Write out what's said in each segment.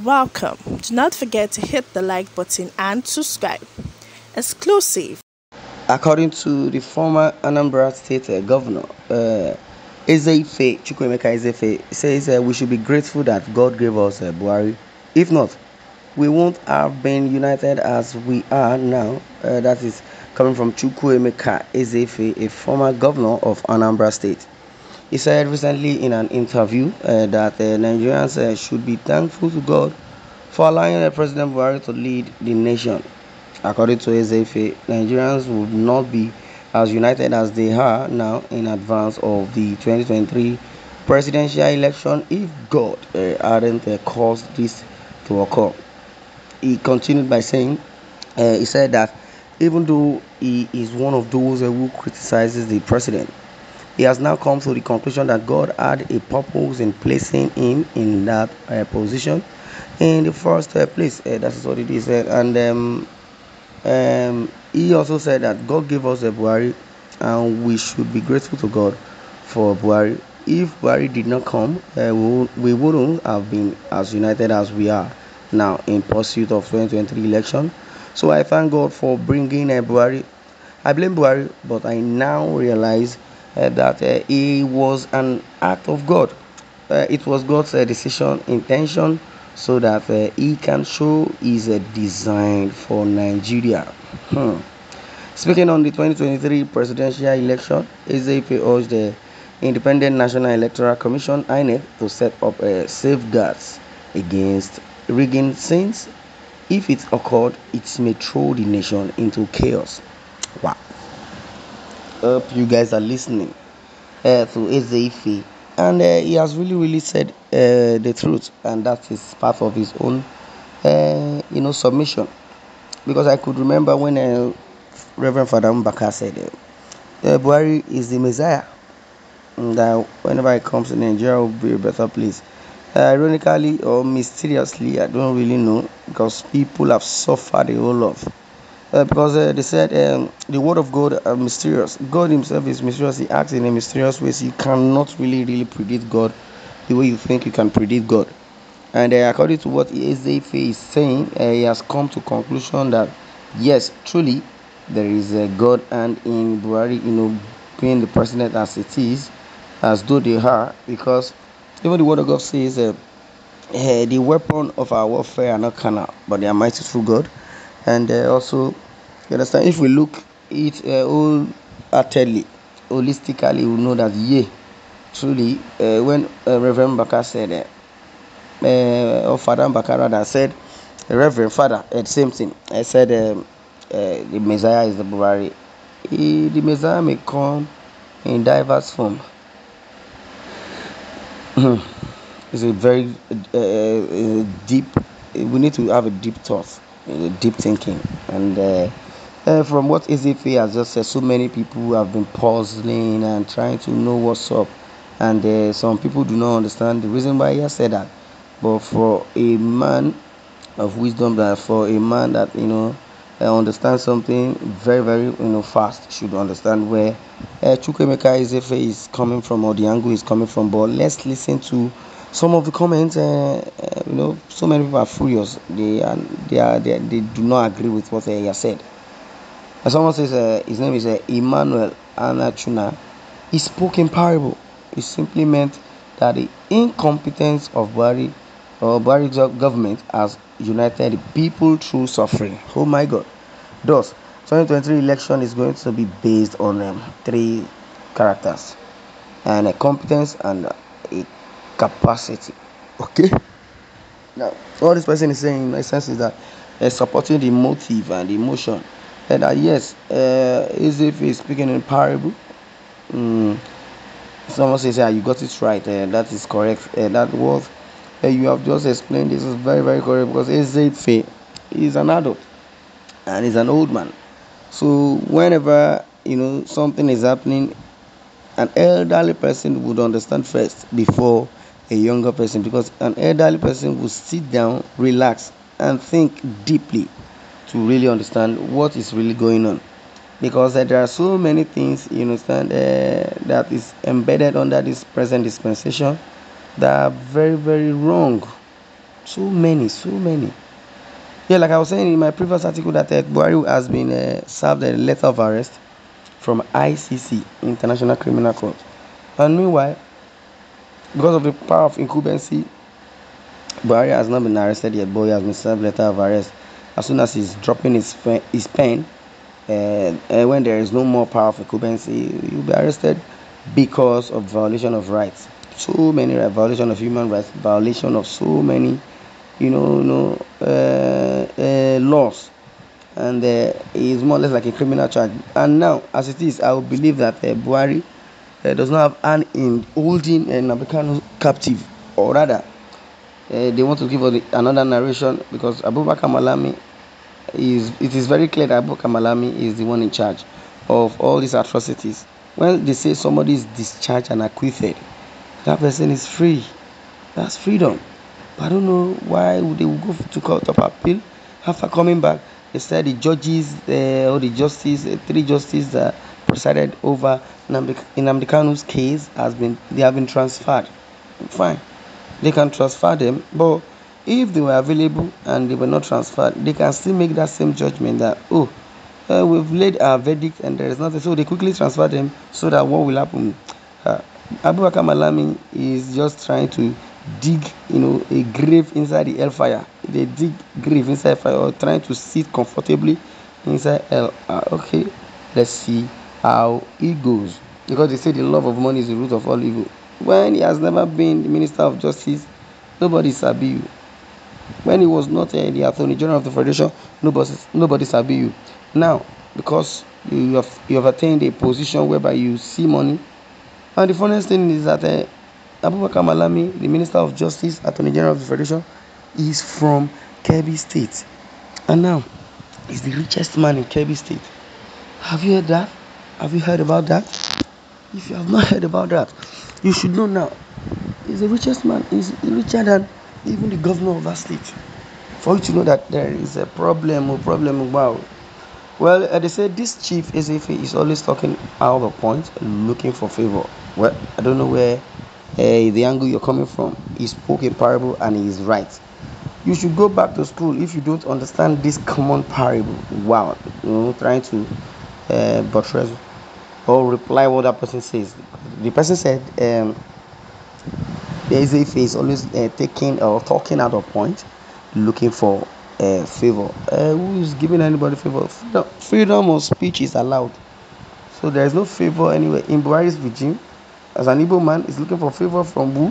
Welcome. Do not forget to hit the like button and subscribe. Exclusive. According to the former Anambra State Governor, Ezeife, Ezeife, says we should be grateful that God gave us Buhari. If not, we won't have been united as we are now. That is coming from Chukwuemeka Ezeife, a former governor of Anambra State. He said recently in an interview that Nigerians should be thankful to God for allowing President Buhari to lead the nation. According to Ezeife, Nigerians would not be as united as they are now in advance of the 2023 presidential election if God hadn't caused this to occur. He continued by saying, he said that even though he is one of those who criticizes the president, he has now come to the conclusion that God had a purpose in placing him in that position in the first place. That is what it is. He also said that God gave us a Buhari and we should be grateful to God for Buhari. If Buhari did not come, we wouldn't have been as united as we are now in pursuit of 2023 election. So I thank God for bringing Buhari. I blame Buhari, but I now realize that it was an act of God. It was God's decision, intention, so that he can show his design for Nigeria. Hmm. Speaking on the 2023 presidential election, Ezeife urged the Independent National Electoral Commission (INEC) to set up safeguards against rigging, since if it occurred, it may throw the nation into chaos. Wow. Hope you guys are listening to Ezeife, and he has really said the truth, and that is part of his own submission. Because I could remember when Reverend Father Mbaka said Buhari is the Messiah, and that whenever it comes to Nigeria will be a better place. Ironically or mysteriously, I don't really know, because people have suffered a whole lot. Because they said the word of God are mysterious. God himself is mysterious. He acts in a mysterious way. So you cannot really predict God the way you think you can predict God. And according to what Ezeife is saying, he has come to conclusion that yes, truly, there is a God, and in Buhari, being the president as it is, as though they are, because even the word of God says, the weapon of our warfare are not carnal, but they are mighty through God. And also, you understand, if we look it wholeheartedly, holistically, we know that, yeah, truly, when Reverend Baka said, or Father Bakara that said, Reverend Father, the same thing. I said, the Messiah is the Buhari. The Messiah may come in diverse form. It's a very deep. We need to have a deep thought, deep thinking, and from what Ezeife has just said, so many people have been puzzling and trying to know what's up, and some people do not understand the reason why he has said that. But for a man of wisdom, that for a man that understands something very fast, should understand where Chukwemeka Ezeife is coming from, or the angle is coming from. But let's listen to some of the comments. So many people are furious. They do not agree with what he has said. And someone says his name is Emmanuel Anachuna. He spoke in parable. It simply meant that the incompetence of Buhari, or Buhari's government, has united the people through suffering. Oh my God. Thus, 2023 election is going to be based on three characters, and a competence and a capacity. Okay. Now, all this person is saying, in essence, is that supporting the motive and the emotion, and that yes, as if he's speaking in parable. Mm, Someone says, "Yeah, you got it right. That is correct. That was you have just explained. This is very correct, because Ezeife is an adult and he's an old man. So whenever something is happening, an elderly person would understand first before a younger person, because an elderly person will sit down, relax, and think deeply to really understand what is really going on, because there are so many things that is embedded under this present dispensation that are very wrong. So many, so many. Yeah, like I was saying in my previous article that Buhari has been served a letter of arrest from ICC, International Criminal Court. And meanwhile, because of the power of incumbency, Buhari has not been arrested yet, but he has been served letter of arrest. As soon as he's dropping his pen, when there is no more power of incumbency, he'll be arrested because of violation of rights. So many violation of human rights, violation of so many, laws, and is more or less like a criminal charge. And now, as it is, I would believe that Buhari does not have an in holding Nabikano captive, or rather, they want to give us another narration because Abubakar Malami it is very clear that Abubakar Malami is the one in charge of all these atrocities. When they say somebody is discharged and acquitted, that person is free. That's freedom. But I don't know why they will go to court of appeal. After coming back, they said the judges or the justice, three justices that presided over Nnamdi Kanu's case they have been transferred. Fine, they can transfer them, but if they were available and they were not transferred, they can still make that same judgment that we've laid our verdict and there is nothing, so they quickly transfer them so that what will happen? Uh, Abubakar Malami is just trying to dig, a grave inside the hellfire. They dig grave inside fire or trying to sit comfortably inside hell. Okay, let's see how it goes. Because they say the love of money is the root of all evil. When he has never been the Minister of Justice, nobody sabi you. When he was not the Attorney General of the Federation, nobody sabi you. Now, because you have attained a position whereby you see money, and the funniest thing is that Abubakar Malami, the Minister of Justice, Attorney General of the Federation, is from Kebbi State, and now he's the richest man in Kebbi State. Have you heard that? Have you heard about that? If you have not heard about that, you should know now. He's the richest man. He's richer than even the governor of that state. For you to know that there is a problem. Wow. Well, they said this chief Ezeife is always talking out of point, looking for favor. Well, I don't know where the angle you're coming from. He spoke a parable and he is right. You should go back to school if you don't understand this common parable. Wow, trying to buttress or reply what that person says. The person said, Ezeife is always taking or talking out of point, looking for favor. Who is giving anybody favor? Freedom of speech is allowed. So there is no favor anywhere. In Buhari's regime, as an Igbo man, is looking for favor from who?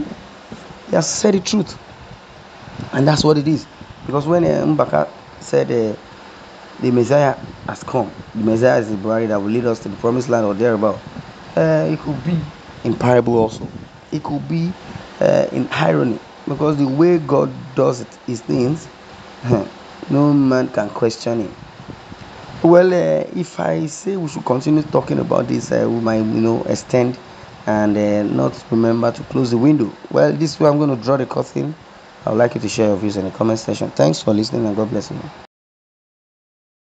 He has said the truth. And that's what it is. Because when Mbaka said the Messiah has come, the Messiah is the Buhari that will lead us to the promised land or thereabout. It could be in parable also. It could be in irony. Because the way God does his things, no man can question him. Well, if I say we should continue talking about this, we might, extend and not remember to close the window. Well, this way I'm going to draw the curtain. I would like you to share your views in the comment section. Thanks for listening and God bless you.